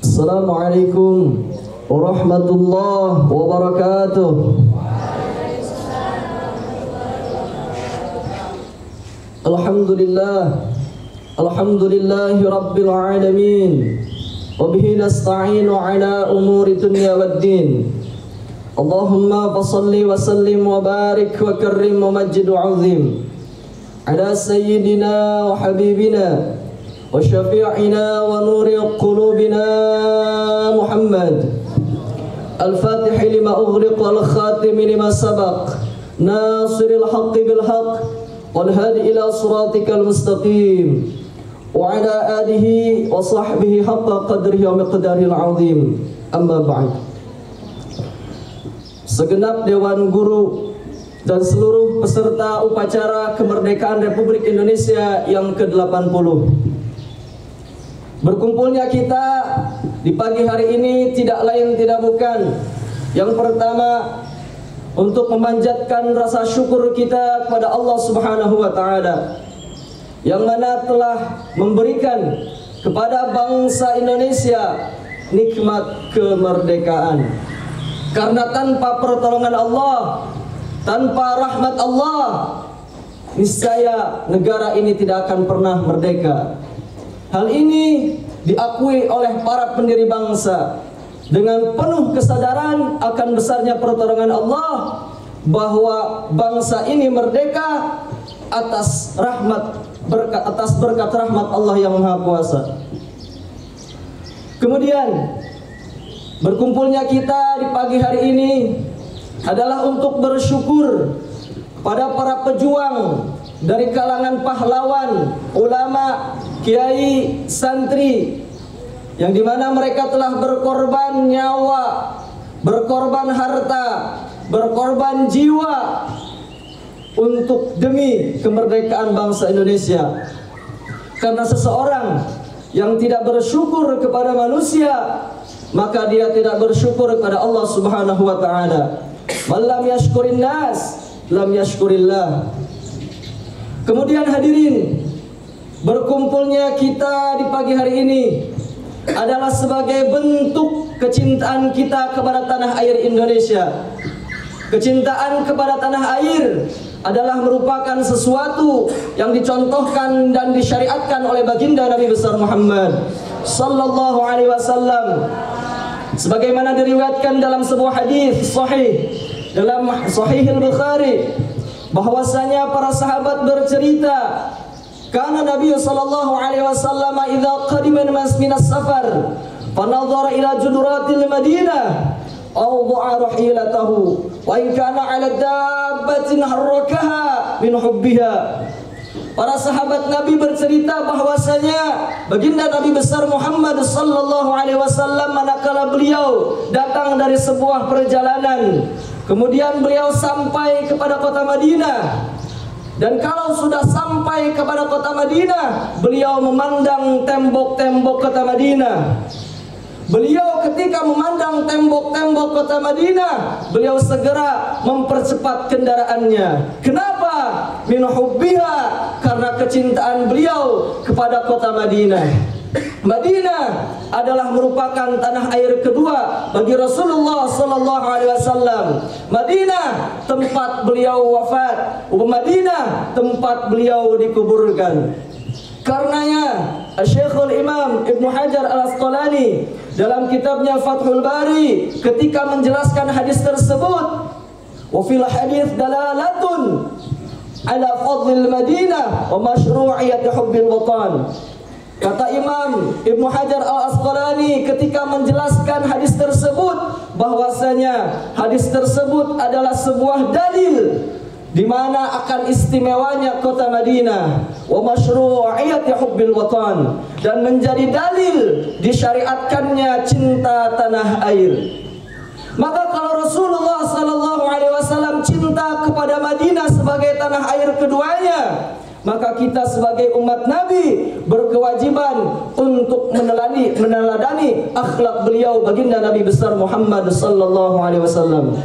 Assalamualaikum warahmatullahi wabarakatuh. Alhamdulillahi rabbil alamin. Wabihi nasta'inu ala umuri dunya waddin. Allahumma fasalli wa sallim wa barik wa karrim wa majid wa azim ala sayyidina wa habibina wa syafi'ina wa nuri qulubina Muhammad al-fatihi lima ughliq wal khatimi lima sabaq nasiril haqqi bil haqq wal hadi ila siratikal mustaqim wa ala alihi wa sahbihi haqqa qadrihi wa miqdaril azim. Amma ba'd. Segenap Dewan Guru dan seluruh peserta upacara kemerdekaan Republik Indonesia yang ke-80. Berkumpulnya kita di pagi hari ini tidak lain tidak bukan, yang pertama untuk memanjatkan rasa syukur kita kepada Allah Subhanahu wa taala yang mana telah memberikan kepada bangsa Indonesia nikmat kemerdekaan. Karena tanpa pertolongan Allah, tanpa rahmat Allah, niscaya negara ini tidak akan pernah merdeka. Hal ini diakui oleh para pendiri bangsa dengan penuh kesadaran akan besarnya pertolongan Allah, bahwa bangsa ini merdeka atas berkat rahmat Allah yang Maha Kuasa. Kemudian berkumpulnya kita di pagi hari ini adalah untuk bersyukur pada para pejuang dari kalangan pahlawan, ulama, kiai, santri, yang dimana mereka telah berkorban nyawa, berkorban harta, berkorban jiwa untuk demi kemerdekaan bangsa Indonesia. Karena seseorang yang tidak bersyukur kepada manusia, maka dia tidak bersyukur kepada Allah Subhanahu wa taala. Man lam yashkurin nas, lam yashkurillah. Kemudian hadirin, berkumpulnya kita di pagi hari ini adalah sebagai bentuk kecintaan kita kepada tanah air Indonesia. Kecintaan kepada tanah air adalah merupakan sesuatu yang dicontohkan dan disyariatkan oleh baginda Nabi besar Muhammad sallallahu alaihi wasallam, sebagaimana diriwayatkan dalam sebuah hadis sahih dalam Sahih Al-Bukhari, bahwasanya para sahabat bercerita, karena Nabi sallallahu alaihi wasallam idza qadima min as-safar fa nadhara ila juduratil Madinah aw dha'a rahilatahu wa in kana 'ala dabbatin harrakaha min hubbiha. Para sahabat Nabi bercerita bahwasanya baginda Nabi besar Muhammad sallallahu alaihi wasallam manakala beliau datang dari sebuah perjalanan, kemudian beliau sampai kepada kota Madinah, dan kalau sudah sampai kepada kota Madinah, beliau memandang tembok-tembok kota Madinah. Beliau ketika memandang tembok-tembok kota Madinah, beliau segera mempercepat kendaraannya. Kenapa? Min hubbiha, karena kecintaan beliau kepada kota Madinah. Madinah adalah merupakan tanah air kedua bagi Rasulullah sallallahu alaihi wasallam. Madinah tempat beliau wafat, Madinah tempat beliau dikuburkan. Karenanya Syekhul Imam Ibnu Hajar Al-Asqalani dalam kitabnya Fathul Bari ketika menjelaskan hadis tersebut, wa fil hadits dalalatun ala fadlil Madinah wa masyru'iyyati hubbil watan. Kata Imam Ibnu Hajar Al-Asqalani ketika menjelaskan hadis tersebut, bahwasanya hadis tersebut adalah sebuah dalil di mana akan istimewanya kota Madinah, wa masyru'iyyati hubbil watan, dan menjadi dalil disyariatkannya cinta tanah air. Maka kalau Rasulullah sallallahu alaihi wasallam cinta kepada Madinah sebagai tanah air keduanya, maka kita sebagai umat Nabi berkewajiban untuk meneladani akhlak beliau baginda Nabi besar Muhammad sallallahu alaihi wasallam.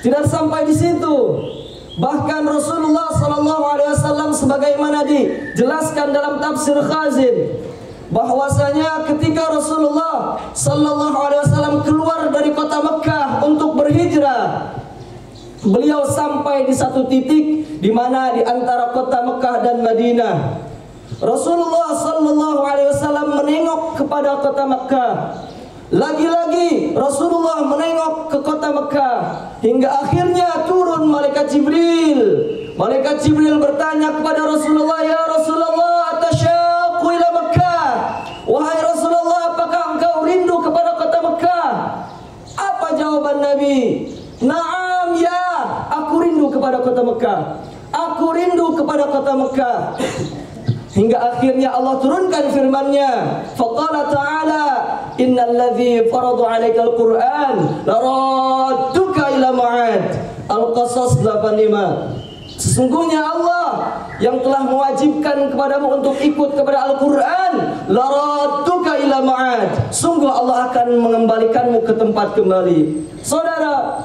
Tidak sampai di situ, bahkan Rasulullah sallallahu alaihi wasallam sebagaimana dijelaskan dalam tafsir Khazin, bahwasanya ketika Rasulullah sallallahu alaihi wasallam keluar dari kota Mekah untuk berhijrah, beliau sampai di satu titik di mana di antara kota Mekah dan Madinah. Rasulullah sallallahu alaihi wasallam menengok kepada kota Mekah. Lagi-lagi Rasulullah menengok ke kota Mekah hingga akhirnya turun malaikat Jibril. Malaikat Jibril bertanya kepada Rasulullah, "Ya Rasulullah, atasyaqu ila Mekah?" Wahai Rasulullah, apakah engkau rindu kepada kota Mekah? Apa jawaban Nabi? "Na'am ya, aku rindu kepada kota Mekah. Aku rindu kepada kota Mekah." Hingga akhirnya Allah turunkan firman-Nya, faqala ta'ala, "Innal ladzi farada 'alaikal Qur'an laradduka ila ma'ad." Al-Qasas 85. Sesungguhnya Allah yang telah mewajibkan kepadamu untuk ikut kepada Al-Quran, laradduka ila ma'ad. Sungguh Allah akan mengembalikanmu ke tempat kembali. Saudara,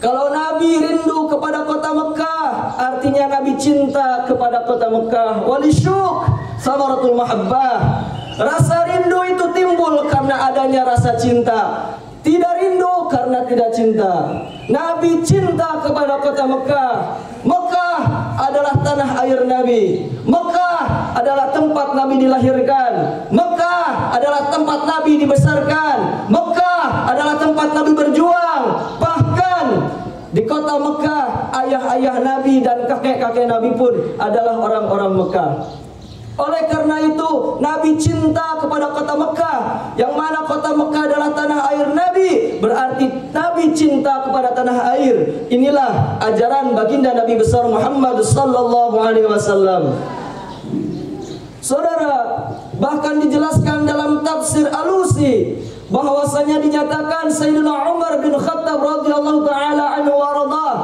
kalau Nabi rindu kepada kota Mekah, artinya Nabi cinta kepada kota Mekah. Walisyuk samaratul mahabbah. Rasa rindu itu timbul karena adanya rasa cinta. Tidak rindu karena tidak cinta. Nabi cinta kepada kota Mekah. Mekah adalah tanah air Nabi. Mekah adalah tempat Nabi dilahirkan. Mekah adalah tempat Nabi dibesarkan. Mekah adalah tempat Nabi berjuang. Bahkan di kota Mekah, ayah-ayah Nabi dan kakek-kakek Nabi pun adalah orang-orang Mekah. Oleh karena itu, Nabi cinta kepada kota Mekah, yang mana kota Mekah adalah tanah air Nabi, berarti Nabi cinta kepada tanah air. Inilah ajaran baginda Nabi besar Muhammad sallallahu alaihi wasallam. Saudara, bahkan dijelaskan dalam tafsir Alusi bahwasanya dinyatakan Sayyidina Umar bin Khattab radhiyallahu taala anhu wa radhah,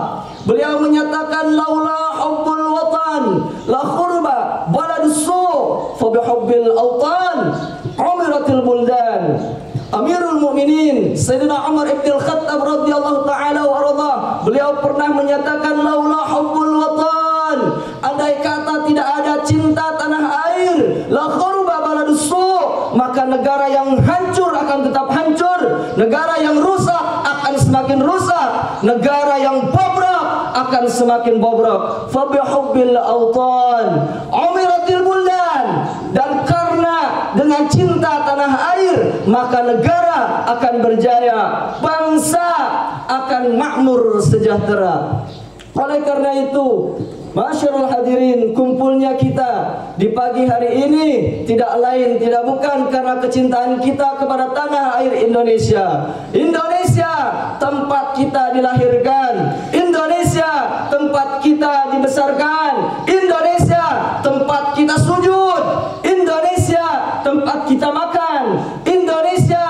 beliau menyatakan, "Laula hubbul watan la khurba baladus su fa bihubbil awtan umiratil buldan." Amirul Mukminin Sayyidina Umar bin Khattab radhiyallahu taala wa radhah, beliau pernah menyatakan, "Laula hubbul watan," andai kata tidak ada cinta tanah air, la khurba baladus su, maka negara yang hancur akan tetap hancur, negara yang rusak akan semakin rusak, negara yang bobrok akan semakin bobrok. Fa bihubbil awtan umiratil buldan, dan karena dengan cinta tanah air maka negara akan berjaya, bangsa akan makmur sejahtera. Oleh karena itu, masyarul hadirin, kumpulnya kita di pagi hari ini tidak lain tidak bukan karena kecintaan kita kepada tanah air Indonesia. Indonesia tempat kita dilahirkan, Indonesia tempat kita dibesarkan, Indonesia tempat kita sujud, Indonesia tempat kita makan, Indonesia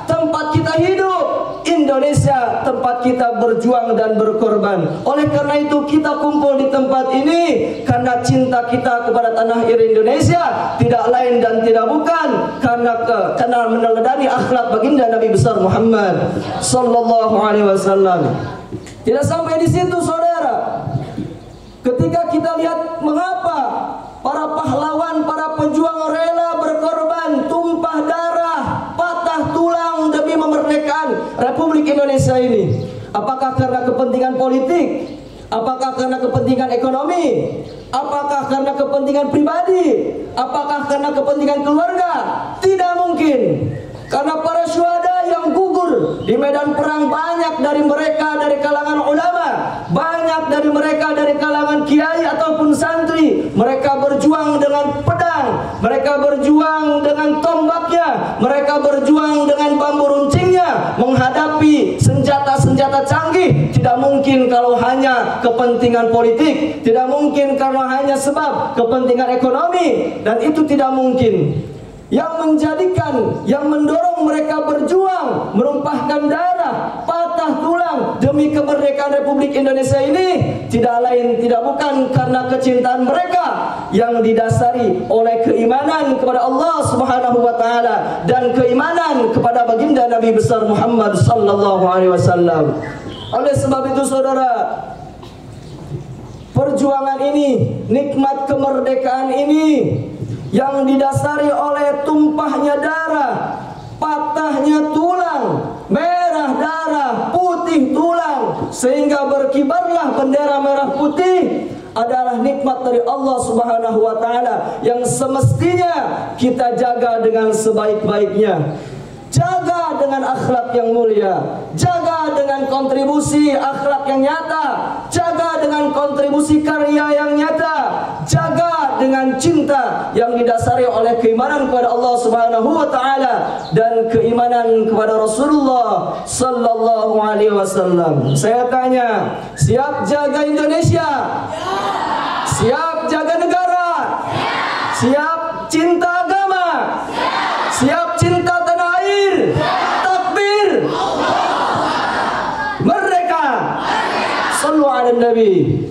tempat kita hidup, Indonesia tempat kita berjuang dan berkorban. Oleh karena itu kita kumpul di tempat ini karena cinta kita kepada tanah air Indonesia, tidak lain dan tidak bukan karena meneladani akhlak baginda Nabi besar Muhammad sallallahu alaihi wasallam. Tidak sampai di situ, saudara. Ketika kita lihat mengapa para pahlawan, para pejuang rela berkorban, tumpah darah, patah tulang demi memerdekakan Republik Indonesia ini. Apakah karena kepentingan politik? Apakah karena kepentingan ekonomi? Apakah karena kepentingan pribadi? Apakah karena kepentingan keluarga? Tidak mungkin. Karena para syuhada yang gugur di medan perang, banyak dari mereka dari kalangan ulama, banyak dari mereka dari kalangan kiai ataupun santri. Mereka berjuang dengan pedang, mereka berjuang dengan tombaknya, mereka berjuang dengan bambu runcingnya menghadapi senjata-senjata canggih. Tidak mungkin kalau hanya kepentingan politik, tidak mungkin karena hanya sebab kepentingan ekonomi, dan itu tidak mungkin. Yang menjadikan, yang mendorong mereka berjuang, menumpahkan darah, patah tulang demi kemerdekaan Republik Indonesia ini tidak lain tidak bukan karena kecintaan mereka yang didasari oleh keimanan kepada Allah Subhanahu wa taala dan keimanan kepada baginda Nabi besar Muhammad sallallahu alaihi wasallam. Oleh sebab itu, saudara, perjuangan ini, nikmat kemerdekaan ini yang didasari oleh tumpahnya darah, patahnya tulang, merah darah, putih tulang, sehingga berkibarlah bendera merah putih, adalah nikmat dari Allah Subhanahu wa taala yang semestinya kita jaga dengan sebaik-baiknya. Jaga dengan akhlak yang mulia, jaga dengan kontribusi akhlak yang nyata, jaga dengan kontribusi karya yang nyata, jaga dengan cinta yang didasari oleh keimanan kepada Allah Subhanahu wa taala dan keimanan kepada Rasulullah sallallahu alaihi wasallam. Saya tanya, siap jaga Indonesia? Siap jaga negara? Siap cinta agama? Siap cinta tanah air? Takbir! Merdeka! Sallu ala Nabi.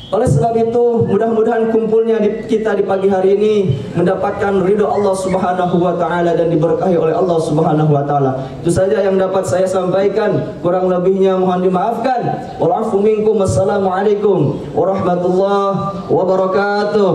Oleh sebab itu, mudah-mudahan kumpulnya kita di pagi hari ini mendapatkan ridho Allah Subhanahu wa taala dan diberkahi oleh Allah Subhanahu wa taala. Itu saja yang dapat saya sampaikan, kurang lebihnya mohon dimaafkan. Wal afu minkum. Wassalamualaikum warahmatullahi wabarakatuh.